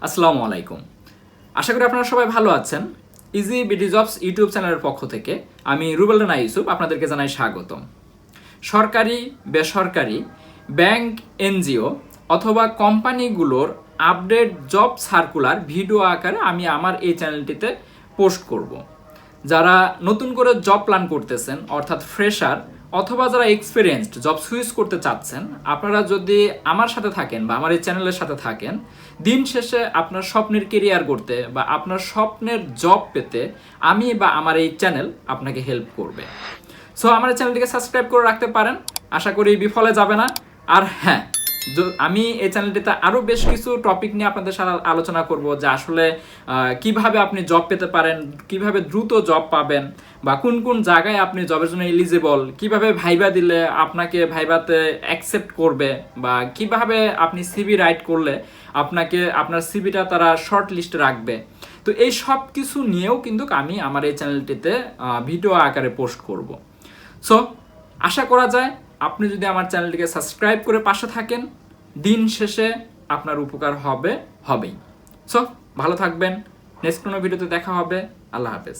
আসসালামু আলাইকুম। আশা করি আপনারা সবাই ভালো আছেন। ইজি বিডি জবস ইউটিউব চ্যানেলের পক্ষ থেকে আমি রুবেল রানা ইউসুফ আপনাদেরকে জানাই স্বাগতম। সরকারি, বেসরকারি, ব্যাংক, এনজিও অথবা কোম্পানিগুলোর আপডেট জব সার্কুলার ভিডিও আকারে আমি আমার এই চ্যানেলটিতে পোস্ট করব। যারা নতুন করে জব প্ল্যান করতেছেন অর্থাৎ ফ্রেশার অথবা যারা এক্সপিরিয়েন্সড জব সুইচ করতে চাচ্ছেন, আপনারা যদি আমার সাথে থাকেন বা আমার এই চ্যানেলের সাথে থাকেন, দিন শেষে আপনার স্বপ্নের কেরিয়ার করতে বা আপনার স্বপ্নের জব পেতে আমি বা আমার এই চ্যানেল আপনাকে হেল্প করবে। সো আমার এই চ্যানেলটিকে সাবস্ক্রাইব করে রাখতে পারেন, আশা করি বিফলে যাবে না। আর হ্যাঁ, আমি এই চ্যানেলটিতে আরও বেশ কিছু টপিক নিয়ে আপনাদের সাথে আলোচনা করব, যে আসলে কিভাবে আপনি জব পেতে পারেন, কিভাবে দ্রুত জব পাবেন, বা কোন কোন জায়গায় আপনি জবের জন্য এলিজিবল, কিভাবে ভাইবা দিলে আপনাকে ভাইবাতে অ্যাকসেপ্ট করবে, বা কিভাবে আপনি সিভি রাইট করলে আপনাকে আপনার সিভিটা তারা শর্ট লিস্টে রাখবে। তো এই সব কিছু নিয়েও কিন্তু আমি আমার এই চ্যানেলটিতে ভিডিও আকারে পোস্ট করব। সো আশা করা যায় আপনি যদি আমার চ্যানেলটিকে সাবস্ক্রাইব করে পাশে থাকেন, দিন শেষে আপনার উপকার হবেই। সো ভালো থাকবেন, নেক্সট কোনো ভিডিওতে দেখা হবে। আল্লাহ হাফেজ।